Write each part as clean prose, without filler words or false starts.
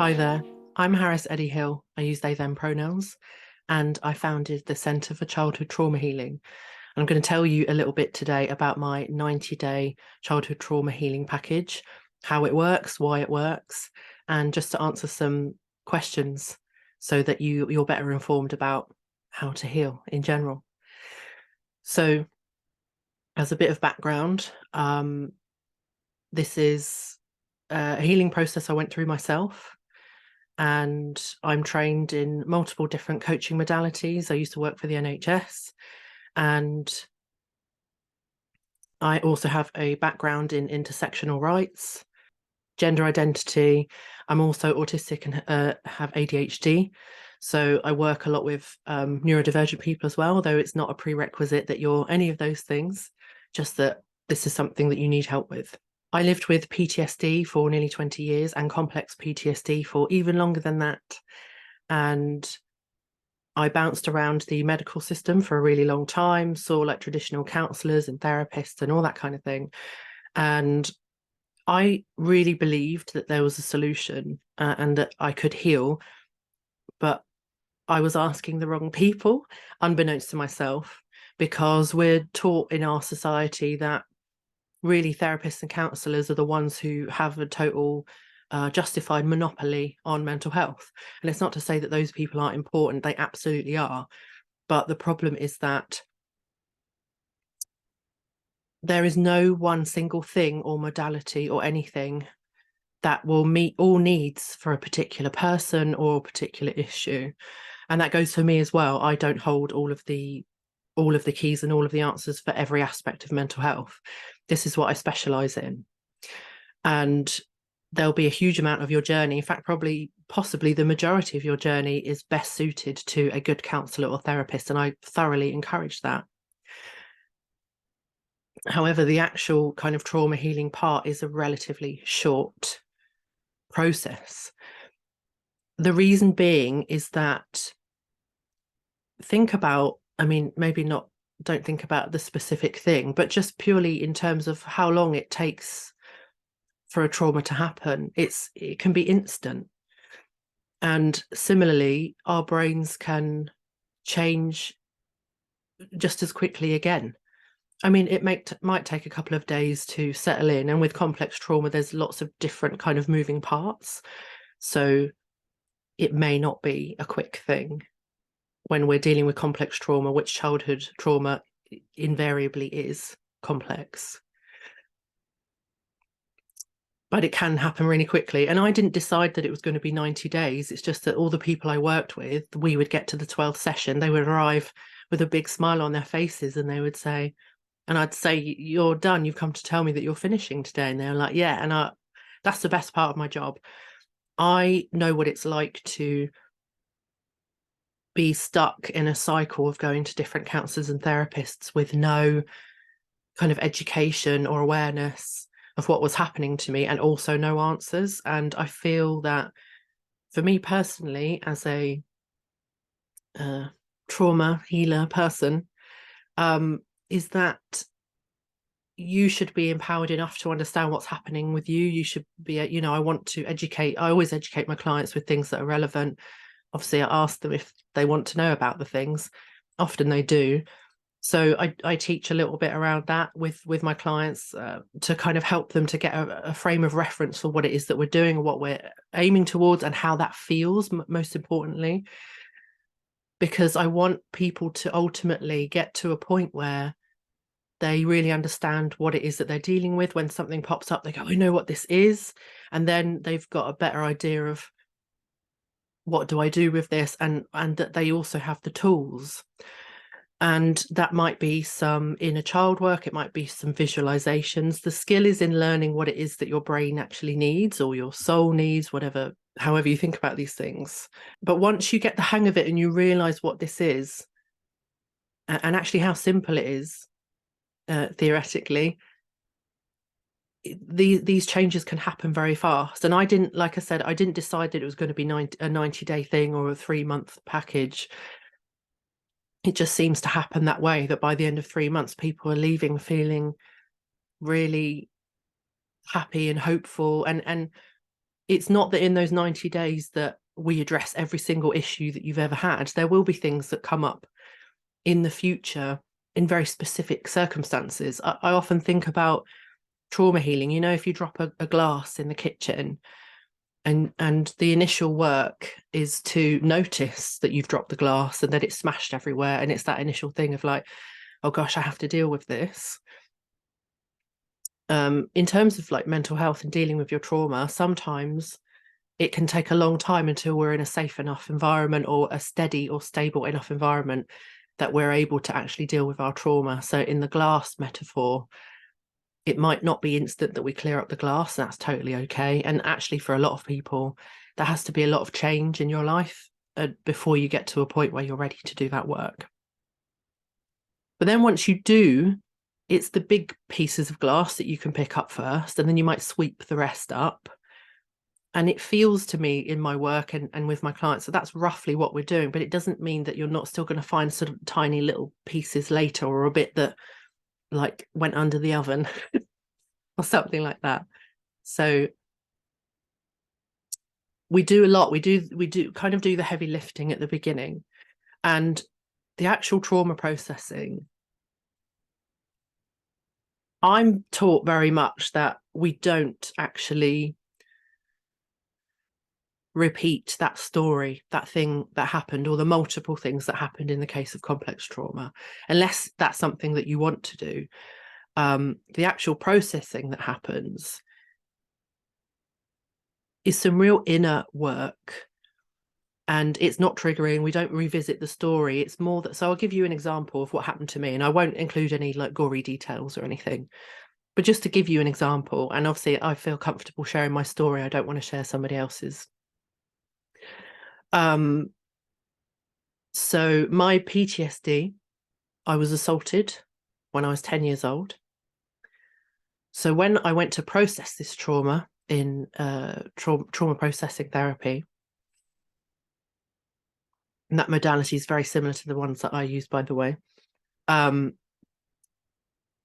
Hi there, I'm Harris Eddie Hill. I use they, them pronouns, and I founded the Centre for Childhood Trauma Healing. I'm going to tell you a little bit today about my 90-day childhood trauma healing package, how it works, why it works, and just to answer some questions so that you're better informed about how to heal in general. So, as a bit of background, this is a healing process I went through myself. And I'm trained in multiple different coaching modalities. I used to work for the NHS, and I also have a background in intersectional rights, gender identity. I'm also autistic and have ADHD. So I work a lot with neurodivergent people as well, though it's not a prerequisite that you're any of those things, just that this is something that you need help with. I lived with PTSD for nearly 20 years and complex PTSD for even longer than that. And I bounced around the medical system for a really long time, saw like traditional counsellors and therapists and all that kind of thing. And I really believed that there was a solution and that I could heal, but I was asking the wrong people, unbeknownst to myself, because we're taught in our society that really therapists and counsellors are the ones who have a total justified monopoly on mental health. And it's not to say that those people aren't important, they absolutely are. But the problem is that there is no one single thing or modality or anything that will meet all needs for a particular person or a particular issue. And that goes for me as well. I don't hold all of the keys and all of the answers for every aspect of mental health. This is what I specialize in. And there'll be a huge amount of your journey. In fact, possibly the majority of your journey is best suited to a good counsellor or therapist. And I thoroughly encourage that. However, the actual kind of trauma healing part is a relatively short process. The reason being is that don't think about the specific thing, but just purely in terms of how long it takes for a trauma to happen, it can be instant. And similarly, our brains can change just as quickly again. I mean, it might take a couple of days to settle in, and with complex trauma, there's lots of different kind of moving parts. So it may not be a quick thing when we're dealing with complex trauma, which childhood trauma invariably is complex. But it can happen really quickly. And I didn't decide that it was going to be 90 days. It's just that all the people I worked with, we would get to the 12th session, they would arrive with a big smile on their faces and they would say, and I'd say, "You're done. You've come to tell me that you're finishing today." And they're like, "Yeah." And that's the best part of my job. I know what it's like to be stuck in a cycle of going to different counsellors and therapists with no kind of education or awareness of what was happening to me, and also no answers. And I feel that for me personally, as a trauma healer person, is that you should be empowered enough to understand what's happening with you. You should be, I want to educate. I always educate my clients with things that are relevant. Obviously, I ask them if they want to know about the things. Often they do. So I teach a little bit around that with my clients to kind of help them to get a frame of reference for what it is that we're doing and what we're aiming towards and how that feels, most importantly. Because I want people to ultimately get to a point where they really understand what it is that they're dealing with. When something pops up, they go, "I know what this is." And then they've got a better idea of what do I do with this, and that they also have the tools. And that might be some inner child work, it might be some visualizations. The skill is in learning what it is that your brain actually needs, or your soul needs, however you think about these things. But once you get the hang of it and you realize what this is, and actually how simple it is, theoretically, these changes can happen very fast. And I didn't decide that it was going to be a 90-day thing or a 3-month package. It just seems to happen that way, that by the end of 3 months, people are leaving feeling really happy and hopeful. And it's not that in those 90 days that we address every single issue that you've ever had. There will be things that come up in the future in very specific circumstances. I often think about trauma healing. You know, if you drop a glass in the kitchen, and the initial work is to notice that you've dropped the glass and that it's smashed everywhere, and it's that initial thing of like, oh gosh, I have to deal with this. In terms of like mental health and dealing with your trauma, sometimes it can take a long time until we're in a safe enough environment, or a steady or stable enough environment, that we're able to actually deal with our trauma. So in the glass metaphor, it might not be instant that we clear up the glass. That's totally okay. And actually, for a lot of people, there has to be a lot of change in your life before you get to a point where you're ready to do that work. But then once you do, it's the big pieces of glass that you can pick up first, and then you might sweep the rest up. And it feels to me in my work and with my clients that that's roughly what we're doing, but it doesn't mean that you're not still going to find sort of tiny little pieces later, or a bit that like went under the oven or something like that. So we do a lot. We do kind of do the heavy lifting at the beginning, and the actual trauma processing, I'm taught very much that we don't actually repeat that story, that thing that happened, or the multiple things that happened in the case of complex trauma, unless that's something that you want to do. The actual processing that happens is some real inner work, and it's not triggering. We don't revisit the story. It's more that, so I'll give you an example of what happened to me, and I won't include any like gory details or anything, but just to give you an example. And obviously I feel comfortable sharing my story. I don't want to share somebody else's. So my PTSD, I was assaulted when I was 10 years old. So when I went to process this trauma in trauma processing therapy, and that modality is very similar to the ones that I use, by the way. When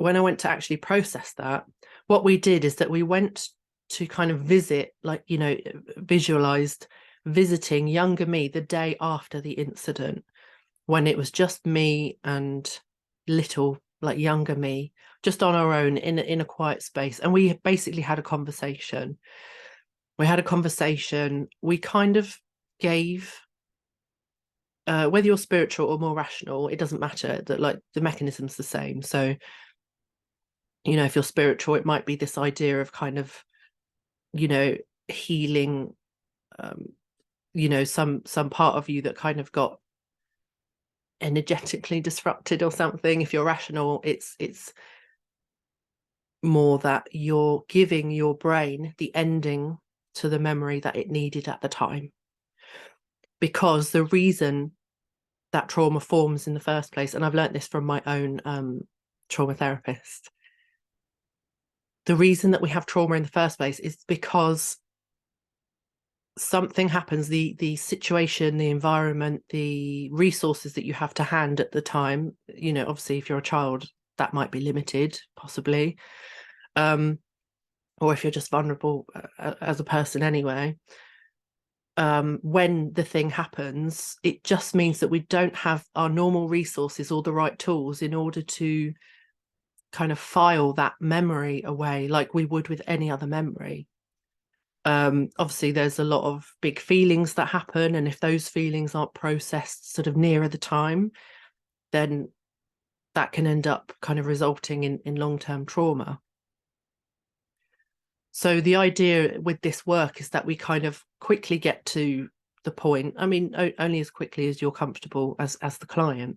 I went to actually process that, what we did is that we went to kind of visit, like, you know, visualized visiting younger me the day after the incident, when it was just me and little, like, younger me, just on our own in a quiet space. And we basically had a conversation. We kind of gave, whether you're spiritual or more rational, it doesn't matter, that like the mechanism's the same. So, you know, if you're spiritual, it might be this idea of kind of, you know, healing, you know, some part of you that kind of got energetically disrupted or something. If you're rational, it's more that you're giving your brain the ending to the memory that it needed at the time, because the reason that trauma forms in the first place, and I've learned this from my own trauma therapist, the reason that we have trauma in the first place is because something happens, the situation, the environment, the resources that you have to hand at the time, you know, obviously if you're a child that might be limited, possibly, or if you're just vulnerable as a person anyway, when the thing happens, it just means that we don't have our normal resources or the right tools in order to kind of file that memory away like we would with any other memory. Obviously there's a lot of big feelings that happen, and if those feelings aren't processed sort of nearer the time, then that can end up kind of resulting in long-term trauma. So the idea with this work is that we kind of quickly get to the point, I mean, only as quickly as you're comfortable as the client,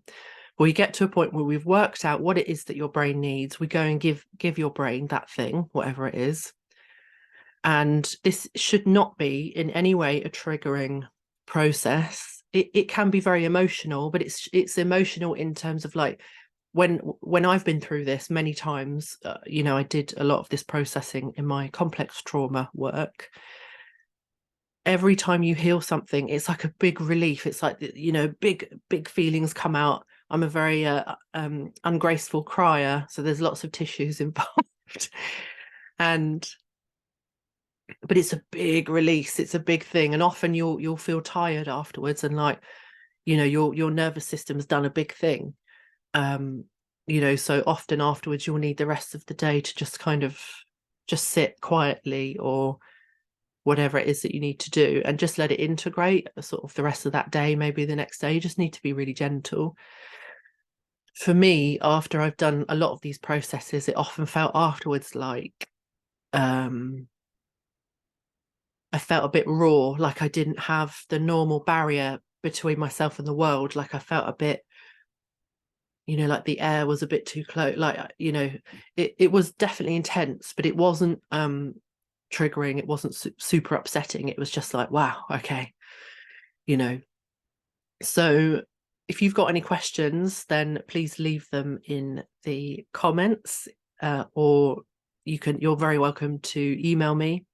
but we get to a point where we've worked out what it is that your brain needs. We go and give your brain that thing, whatever it is. And this should not be in any way a triggering process. It can be very emotional, but it's emotional in terms of like, when I've been through this many times, you know, I did a lot of this processing in my complex trauma work. Every time you heal something, it's like a big relief. It's like, you know, big feelings come out. I'm a very ungraceful crier, so there's lots of tissues involved. And but it's a big release. It's a big thing. And often you'll feel tired afterwards, and like, you know, your nervous system's done a big thing. You know, so often afterwards you'll need the rest of the day to just kind of just sit quietly, or whatever it is that you need to do, and just let it integrate sort of the rest of that day. Maybe the next day you just need to be really gentle. For me, after I've done a lot of these processes, it often felt afterwards like I felt a bit raw, like I didn't have the normal barrier between myself and the world. Like I felt a bit, you know, like the air was a bit too close. Like, you know, it was definitely intense, but it wasn't triggering. It wasn't super upsetting. It was just like, wow, okay, you know. So if you've got any questions, then please leave them in the comments, or you're very welcome to email me.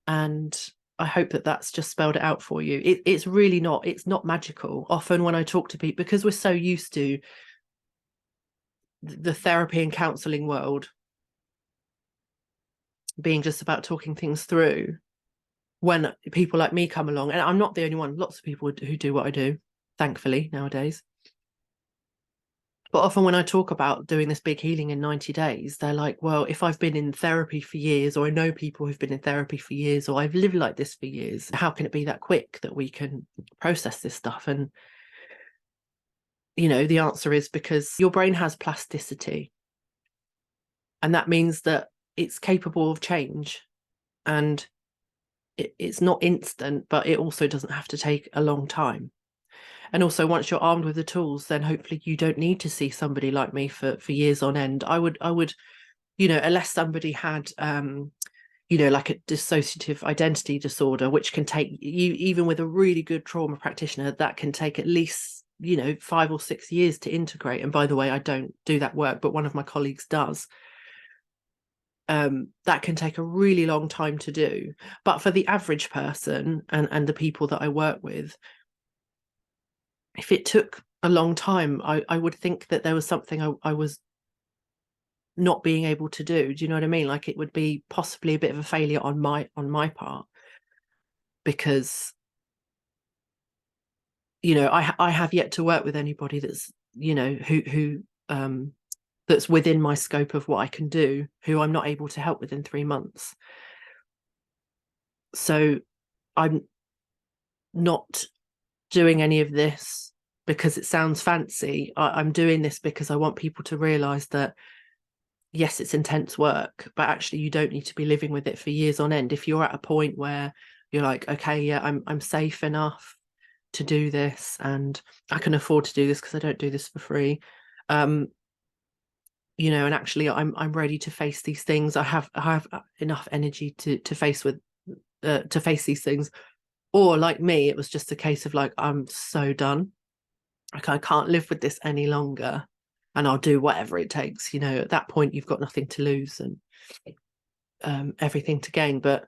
And I hope that that's just spelled it out for you. It's really not, it's not magical. Often when I talk to people, because we're so used to the therapy and counselling world being just about talking things through, when people like me come along, and I'm not the only one, lots of people who do what I do, thankfully, nowadays. But often when I talk about doing this big healing in 90 days, they're like, well, if I've been in therapy for years, or I know people who've been in therapy for years, or I've lived like this for years, how can it be that quick that we can process this stuff? And, you know, the answer is because your brain has plasticity. And that means that it's capable of change. And it's not instant, but it also doesn't have to take a long time. And also, once you're armed with the tools, then hopefully you don't need to see somebody like me for years on end. I would, you know, unless somebody had, you know, like a dissociative identity disorder, which can take you, even with a really good trauma practitioner, that can take at least, you know, 5 or 6 years to integrate. And by the way, I don't do that work, but one of my colleagues does. That can take a really long time to do. But for the average person and the people that I work with, if it took a long time, I would think that there was something I was not being able to do. Do you know what I mean? Like it would be possibly a bit of a failure on my part, because, you know, I have yet to work with anybody that's, you know, who that's within my scope of what I can do, who I'm not able to help within 3 months. So I'm not doing any of this because it sounds fancy. I'm doing this because I want people to realize that, yes, it's intense work, but actually you don't need to be living with it for years on end. If you're at a point where you're like, okay, yeah, I'm safe enough to do this, and I can afford to do this because I don't do this for free. You know, and actually I'm ready to face these things. I have enough energy to face these things. Or like me, it was just a case of like, I'm so done. Like I can't live with this any longer, and I'll do whatever it takes. You know, at that point you've got nothing to lose and everything to gain. But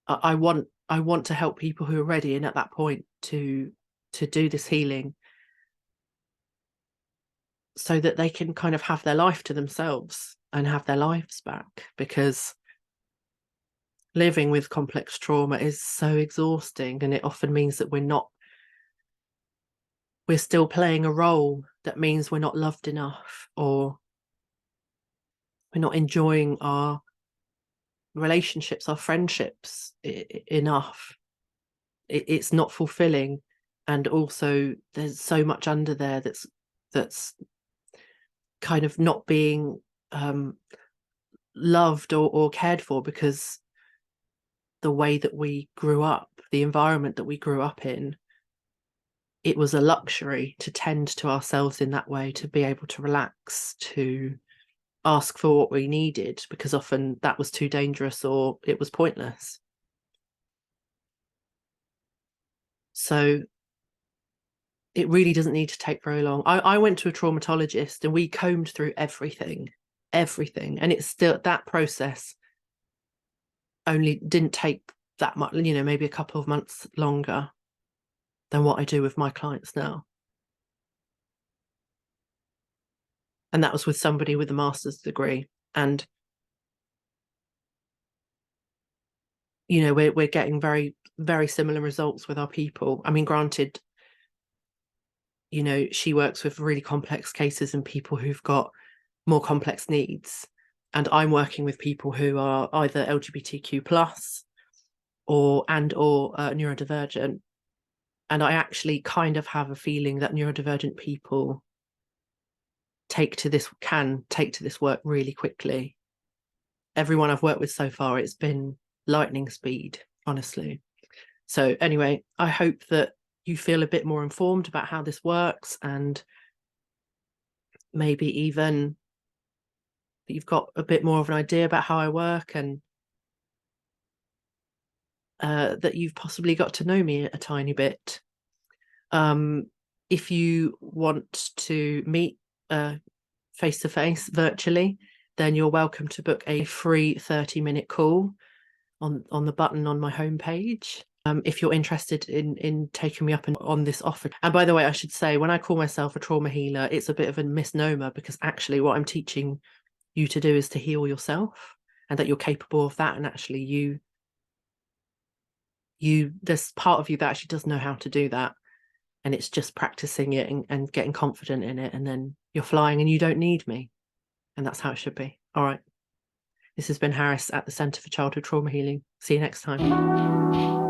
I want to help people who are ready, and at that point to do this healing, so that they can kind of have their life to themselves and have their lives back. Because living with complex trauma is so exhausting, and it often means that we're still playing a role that means we're not loved enough, or we're not enjoying our relationships, our friendships enough. It's not fulfilling. And also there's so much under there that's kind of not being loved or cared for, because the way that we grew up, the environment that we grew up in, it was a luxury to tend to ourselves in that way, to be able to relax, to ask for what we needed, because often that was too dangerous or it was pointless. So it really doesn't need to take very long. I went to a traumatologist and we combed through everything. And it's still, that process only didn't take that much, you know, maybe a couple of months longer than what I do with my clients now. And that was with somebody with a master's degree. And you know, we're getting very, very similar results with our people. I mean, granted, you know, she works with really complex cases and people who've got more complex needs, and I'm working with people who are either LGBTQ plus or neurodivergent. And I actually kind of have a feeling that neurodivergent people can take to this work really quickly. Everyone I've worked with so far, it's been lightning speed, honestly. So anyway, I hope that you feel a bit more informed about how this works, and maybe even that you've got a bit more of an idea about how I work, and that you've possibly got to know me a tiny bit. If you want to meet face-to-face virtually, then you're welcome to book a free 30-minute call on the button on my homepage. If you're interested in taking me up on this offer. And by the way, I should say, when I call myself a trauma healer, it's a bit of a misnomer, because actually what I'm teaching you to do is to heal yourself, and that you're capable of that. And actually there's part of you that actually does know how to do that. And it's just practicing it and getting confident in it. And then you're flying and you don't need me. And that's how it should be. All right. This has been Harris at the Centre for Childhood Trauma Healing. See you next time.